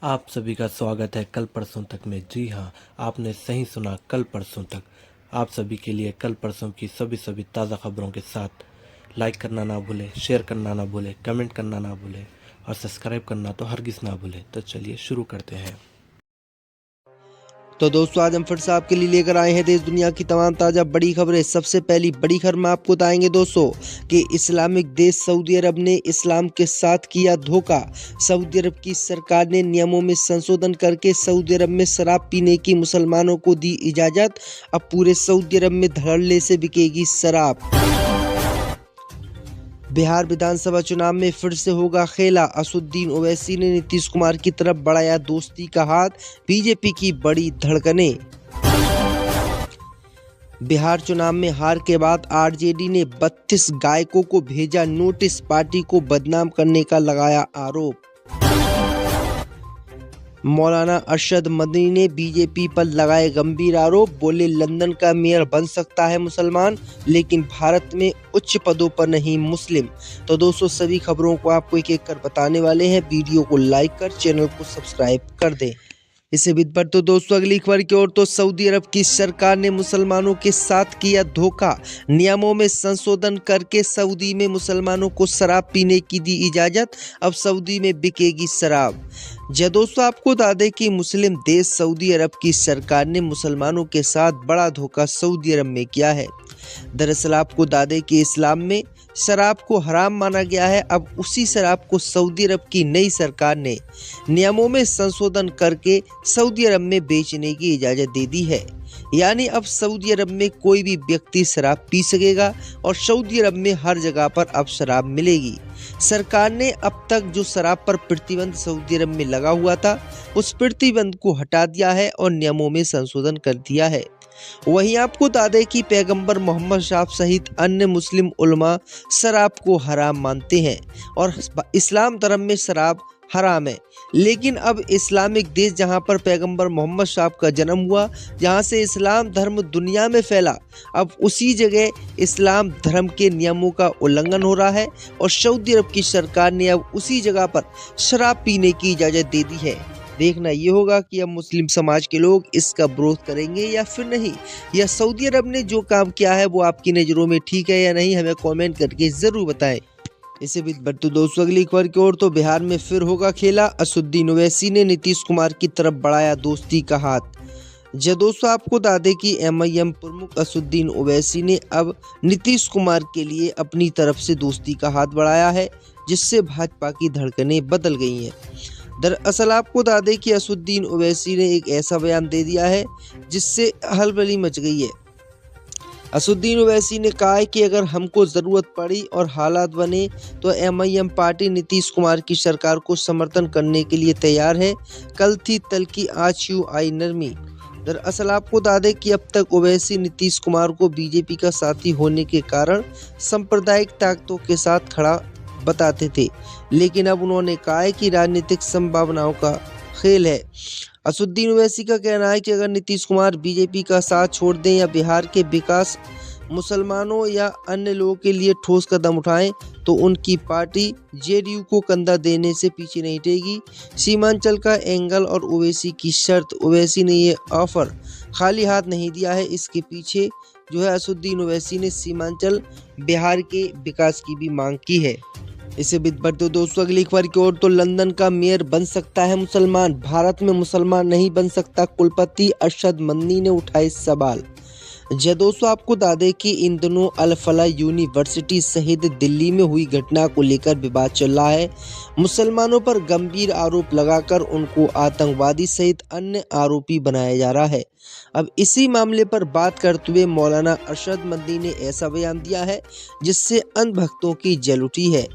आप सभी का स्वागत है कल परसों तक में। जी हाँ, आपने सही सुना, कल परसों तक। आप सभी के लिए कल परसों की सभी ताज़ा खबरों के साथ लाइक करना ना भूलें, शेयर करना ना भूलें, कमेंट करना ना भूलें और सब्सक्राइब करना तो हरगिज़ ना भूलें। तो चलिए शुरू करते हैं। तो दोस्तों, आज हम फिर से आपके लिए लेकर आए हैं देश दुनिया की तमाम ताज़ा बड़ी खबरें। सबसे पहली बड़ी खबर में आपको बताएंगे दोस्तों कि इस्लामिक देश सऊदी अरब ने इस्लाम के साथ किया धोखा। सऊदी अरब की सरकार ने नियमों में संशोधन करके सऊदी अरब में शराब पीने की मुसलमानों को दी इजाज़त। अब पूरे सऊदी अरब में धड़ल्ले से बिकेगी शराब। बिहार विधानसभा चुनाव में फिर से होगा खेला। असदुद्दीन ओवैसी ने नीतीश कुमार की तरफ बढ़ाया दोस्ती का हाथ। बीजेपी की बड़ी धड़कनें। बिहार चुनाव में हार के बाद आरजेडी ने 32 गायकों को भेजा नोटिस। पार्टी को बदनाम करने का लगाया आरोप। मौलाना अरशद मदनी ने बीजेपी पर लगाए गंभीर आरोप। बोले, लंदन का मेयर बन सकता है मुसलमान, लेकिन भारत में उच्च पदों पर नहीं मुस्लिम। तो दोस्तों, सभी खबरों को आपको एक एक कर बताने वाले हैं। वीडियो को लाइक कर चैनल को सब्सक्राइब कर दें। इससे भी पर तो दोस्तों, अगली खबर की ओर। तो सऊदी अरब की सरकार ने मुसलमानों के साथ किया धोखा। नियमों में संशोधन करके सऊदी में मुसलमानों को शराब पीने की दी इजाज़त। अब सऊदी में बिकेगी शराब। दोस्तों, आपको बता दें कि मुस्लिम देश सऊदी अरब की सरकार ने मुसलमानों के साथ बड़ा धोखा सऊदी अरब में किया है। दरअसल आपको बता दें कि इस्लाम में शराब को हराम माना गया है। अब उसी शराब को सऊदी अरब की नई सरकार ने नियमों में संशोधन करके सऊदी अरब में बेचने की इजाज़त दे दी है। यानी अब सऊदी अरब में कोई भी व्यक्ति शराब पी सकेगा और सऊदी अरब में हर जगह पर अब शराब मिलेगी। सरकार ने अब तक जो शराब पर प्रतिबंध सऊदी अरब में लगा हुआ था, उस प्रतिबंध को हटा दिया है और नियमों में संशोधन कर दिया है। वहीं आपको बता दें कि पैगंबर मोहम्मद साहब सहित अन्य मुस्लिम उलमा शराब को हराम मानते हैं और इस्लाम धर्म में शराब हराम है। लेकिन अब इस्लामिक देश जहां पर पैगंबर मोहम्मद साहब का जन्म हुआ, जहां से इस्लाम धर्म दुनिया में फैला, अब उसी जगह इस्लाम धर्म के नियमों का उल्लंघन हो रहा है और सऊदी अरब की सरकार ने अब उसी जगह पर शराब पीने की इजाज़त दे दी है। देखना ये होगा कि अब मुस्लिम समाज के लोग इसका विरोध करेंगे या फिर नहीं, या सऊदी अरब ने जो काम किया है वो आपकी नज़रों में ठीक है या नहीं, हमें कमेंट करके ज़रूर बताएं। इसे भी बढ़ते दोस्तों, अगली खबर की ओर। तो बिहार में फिर होगा खेला। असदुद्दीन ओवैसी ने नीतीश कुमार की तरफ बढ़ाया दोस्ती का हाथ। दोस्तों, आपको बता दें कि MIM प्रमुख असदुद्दीन ओवैसी ने अब नीतीश कुमार के लिए अपनी तरफ से दोस्ती का हाथ बढ़ाया है, जिससे भाजपा की धड़कनें बदल गई हैं। दरअसल आपको बता दें कि असदुद्दीन ओवैसी ने एक ऐसा बयान दे दिया है जिससे हलचल मच गई है। असदुद्दीन ओवैसी ने कहा है कि अगर हमको ज़रूरत पड़ी और हालात बने तो MIM पार्टी नीतीश कुमार की सरकार को समर्थन करने के लिए तैयार है। कल थी तल की, आज यूं आई नरमी। दरअसल आपको बता दें कि अब तक ओवैसी नीतीश कुमार को बीजेपी का साथी होने के कारण सांप्रदायिक ताकतों के साथ खड़ा बताते थे, लेकिन अब उन्होंने कहा है कि राजनीतिक संभावनाओं का खेल है। असदुद्दीन ओवैसी का कहना है कि अगर नीतीश कुमार बीजेपी का साथ छोड़ दें या बिहार के विकास, मुसलमानों या अन्य लोगों के लिए ठोस कदम उठाएं, तो उनकी पार्टी JDU को कंधा देने से पीछे नहीं हटेगी। सीमांचल का एंगल और ओवैसी की शर्त। ओवैसी ने ये ऑफर खाली हाथ नहीं दिया है, इसके पीछे जो है असदुद्दीन ओवैसी ने सीमांचल बिहार के विकास की भी मांग की है। इसे भी बढ़ते दोस्तों, अगली खबर की ओर। तो लंदन का मेयर बन सकता है मुसलमान, भारत में मुसलमान नहीं बन सकता। कुलपति अरशद मदनी ने उठाए सवाल। दोस्तों, आपको बता दें कि इन दिनों अल फलाह यूनिवर्सिटी सहित दिल्ली में हुई घटना को लेकर विवाद चल रहा है। मुसलमानों पर गंभीर आरोप लगाकर उनको आतंकवादी सहित अन्य आरोपी बनाया जा रहा है। अब इसी मामले पर बात करते हुए मौलाना अरशद मदनी ने ऐसा बयान दिया है जिससे अंधभक्तों की जल उठी है।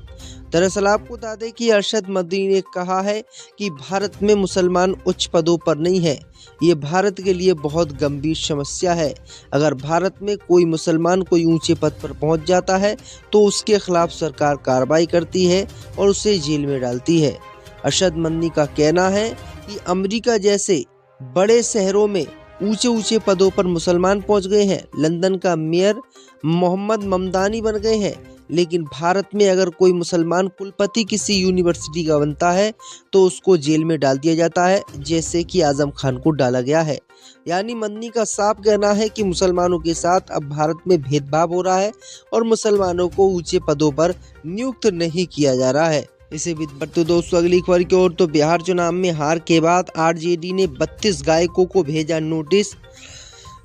दरअसल आपको बता दें कि अरशद मदनी ने कहा है कि भारत में मुसलमान उच्च पदों पर नहीं है। ये भारत के लिए बहुत गंभीर समस्या है। अगर भारत में कोई मुसलमान कोई ऊंचे पद पर पहुंच जाता है तो उसके खिलाफ सरकार कार्रवाई करती है और उसे जेल में डालती है। अरशद मदनी का कहना है कि अमेरिका जैसे बड़े शहरों में ऊंचे पदों पर मुसलमान पहुंच गए हैं। लंदन का मेयर मोहम्मद ममदानी बन गए हैं। लेकिन भारत में अगर कोई मुसलमान कुलपति किसी यूनिवर्सिटी का बनता है तो उसको जेल में डाल दिया जाता है, जैसे कि आजम खान को डाला गया है। यानी मदनी का साफ कहना है कि मुसलमानों के साथ अब भारत में भेदभाव हो रहा है और मुसलमानों को ऊंचे पदों पर नियुक्त नहीं किया जा रहा है। इसे बढ़ते दोस्तों अगली खबर की ओर, तो बिहार चुनाव में हार के बाद आरजेडी ने 32 गायकों को भेजा नोटिस।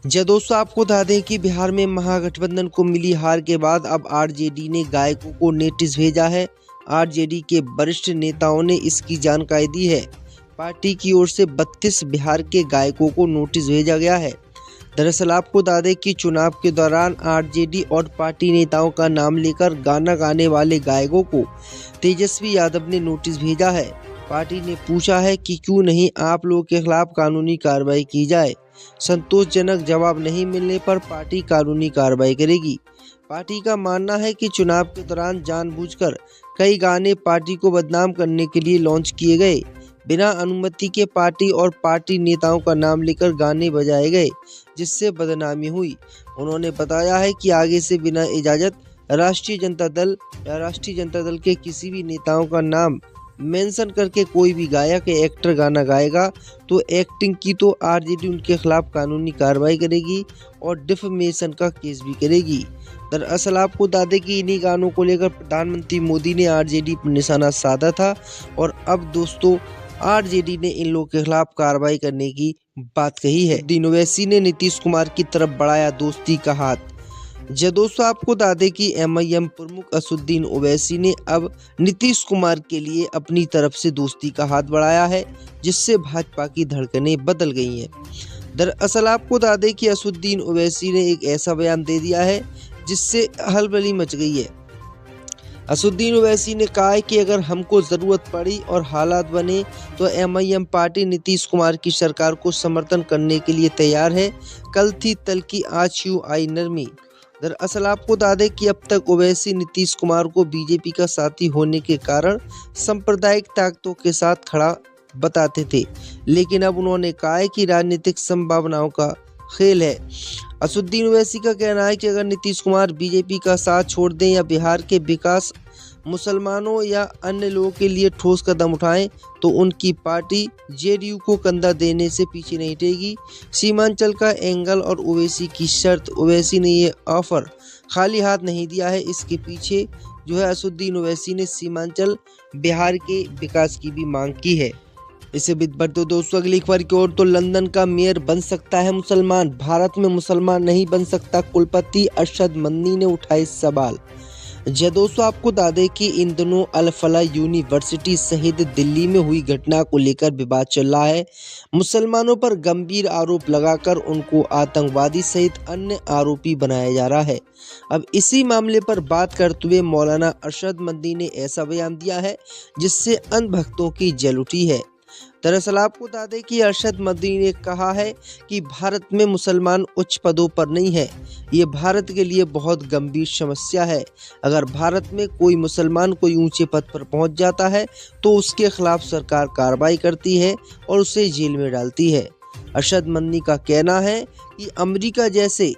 दोस्तों आपको बता दें कि बिहार में महागठबंधन को मिली हार के बाद अब आरजेडी ने गायकों को नोटिस भेजा है। आरजेडी के वरिष्ठ नेताओं ने इसकी जानकारी दी है। पार्टी की ओर से 32 बिहार के गायकों को नोटिस भेजा गया है। दरअसल आपको बता दें कि चुनाव के दौरान आरजेडी और पार्टी नेताओं का नाम लेकर गाना गाने वाले गायकों को तेजस्वी यादव ने नोटिस भेजा है। पार्टी ने पूछा है कि क्यों नहीं आप लोगों के खिलाफ कानूनी कार्रवाई की जाए। संतोषजनक जवाब नहीं मिलने पर पार्टी कानूनी कार्रवाई करेगी। पार्टी का मानना है कि चुनाव के दौरान जानबूझकर कई गाने पार्टी को बदनाम करने के लिए लॉन्च किए गए। बिना अनुमति के पार्टी और पार्टी नेताओं का नाम लेकर गाने बजाए गए, जिससे बदनामी हुई। उन्होंने बताया है कि आगे से बिना इजाजत राष्ट्रीय जनता दल या राष्ट्रीय जनता दल के किसी भी नेताओं का नाम मेंशन करके कोई भी गायक या एक्टर गाना गाएगा तो एक्टिंग की तो आरजेडी उनके खिलाफ कानूनी कार्रवाई करेगी और डिफेमेशन का केस भी करेगी। दरअसल आपको बता दें कि इन्हीं गानों को लेकर प्रधानमंत्री मोदी ने आरजेडी पर निशाना साधा था और अब दोस्तों आरजेडी ने इन लोगों के खिलाफ कार्रवाई करने की बात कही है। असुद्दीन ओवैसी ने नीतीश कुमार की तरफ बढ़ाया दोस्ती का हाथ। दोस्तों आपको बता दें कि एमआईएम प्रमुख असुद्दीन ओवैसी ने अब नीतीश कुमार के लिए अपनी तरफ से दोस्ती का हाथ बढ़ाया है, जिससे भाजपा की धड़कनें बदल गई हैं। दरअसल आपको बता दें कि असुद्दीन ओवैसी ने एक ऐसा बयान दे दिया है जिससे हलचल मच गई है। असुद्दीन ओवैसी ने कहा है कि अगर हमको ज़रूरत पड़ी और हालात बने तो एमआईएम पार्टी नीतीश कुमार की सरकार को समर्थन करने के लिए तैयार है। कल थी तल की आज यूं आई नरमी। दरअसल आपको बता दें कि अब तक ओवैसी नीतीश कुमार को बीजेपी का साथी होने के कारण सांप्रदायिक ताकतों के साथ खड़ा बताते थे, लेकिन अब उन्होंने कहा है कि राजनीतिक संभावनाओं का खेल है। असुद्दीन ओवैसी का कहना है कि अगर नीतीश कुमार बीजेपी का साथ छोड़ दें या बिहार के विकास, मुसलमानों या अन्य लोगों के लिए ठोस कदम उठाएं तो उनकी पार्टी जेडीयू को कंधा देने से पीछे नहीं हटेगी। सीमांचल का एंगल और ओवैसी की शर्त, ओवैसी ने ये ऑफर खाली हाथ नहीं दिया है। इसके पीछे जो है असुद्दीन ओवैसी ने सीमांचल बिहार के विकास की भी मांग की है। इसे बढ़ते दोस्तों अगली खबर की ओर, तो लंदन का मेयर बन सकता है मुसलमान, भारत में मुसलमान नहीं बन सकता, कुलपति अरशद मदनी ने उठाए सवाल। दोस्तों आपको बता दें कि इन दिनों अल फलाह यूनिवर्सिटी सहित दिल्ली में हुई घटना को लेकर विवाद चल रहा है। मुसलमानों पर गंभीर आरोप लगाकर उनको आतंकवादी सहित अन्य आरोपी बनाया जा रहा है। अब इसी मामले पर बात करते हुए मौलाना अरशद मदनी ने ऐसा बयान दिया है जिससे अंधभक्तों की जल उठी है। दरअसल आपको बता दें कि अरशद मदनी ने कहा है कि भारत में मुसलमान उच्च पदों पर नहीं है। ये भारत के लिए बहुत गंभीर समस्या है। अगर भारत में कोई मुसलमान कोई ऊंचे पद पर पहुंच जाता है तो उसके खिलाफ सरकार कार्रवाई करती है और उसे जेल में डालती है। अरशद मदनी का कहना है कि अमेरिका जैसे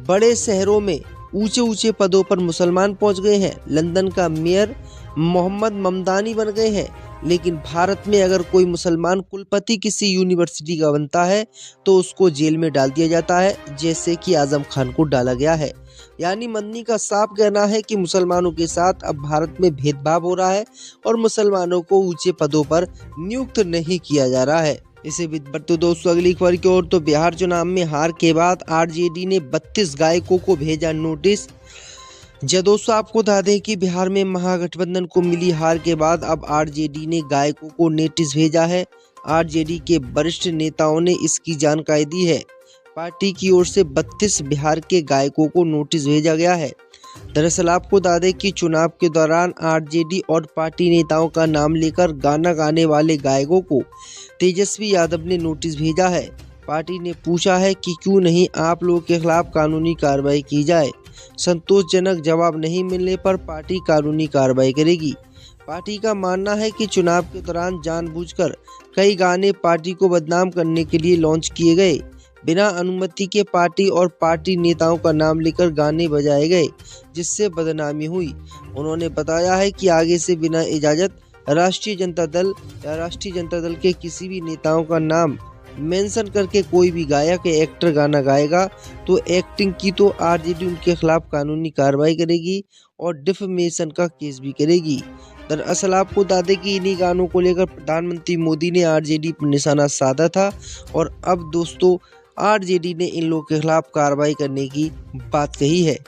बड़े शहरों में ऊंचे ऊंचे पदों पर मुसलमान पहुंच गए हैं। लंदन का मेयर मोहम्मद ममदानी बन गए हैं, लेकिन भारत में अगर कोई मुसलमान कुलपति किसी यूनिवर्सिटी का बनता है तो उसको जेल में डाल दिया जाता है, जैसे कि आजम खान को डाला गया है। यानी मदनी का साफ कहना है कि मुसलमानों के साथ अब भारत में भेदभाव हो रहा है और मुसलमानों को ऊंचे पदों पर नियुक्त नहीं किया जा रहा है। इसे बढ़ते दोस्तों अगली खबर की ओर, तो बिहार चुनाव में हार के बाद आरजेडी ने 32 गायकों को भेजा नोटिस। दोस्तों आपको बता दें कि बिहार में महागठबंधन को मिली हार के बाद अब आरजेडी ने गायकों को नोटिस भेजा है। आरजेडी के वरिष्ठ नेताओं ने इसकी जानकारी दी है। पार्टी की ओर से 32 बिहार के गायकों को नोटिस भेजा गया है। दरअसल आपको बता दें कि चुनाव के दौरान आरजेडी और पार्टी नेताओं का नाम लेकर गाना गाने वाले गायकों को तेजस्वी यादव ने नोटिस भेजा है। पार्टी ने पूछा है कि क्यों नहीं आप लोगों के खिलाफ कानूनी कार्रवाई की जाए। संतोषजनक जवाब नहीं मिलने पर पार्टी कानूनी कार्रवाई करेगी। पार्टी का मानना है कि चुनाव के दौरान जानबूझकर कई गाने पार्टी को बदनाम करने के लिए लॉन्च किए गए। बिना अनुमति के पार्टी और पार्टी नेताओं का नाम लेकर गाने बजाए गए, जिससे बदनामी हुई। उन्होंने बताया है कि आगे से बिना इजाजत राष्ट्रीय जनता दल या राष्ट्रीय जनता दल के किसी भी नेताओं का नाम मेंशन करके कोई भी गायक या एक्टर गाना गाएगा तो एक्टिंग की तो आरजेडी उनके खिलाफ कानूनी कार्रवाई करेगी और डिफेमेशन का केस भी करेगी। दरअसल आपको बता दें कि इन्हीं गानों को लेकर प्रधानमंत्री मोदी ने आरजेडी पर निशाना साधा था और अब दोस्तों आरजेडी ने इन लोगों के खिलाफ कार्रवाई करने की बात कही है।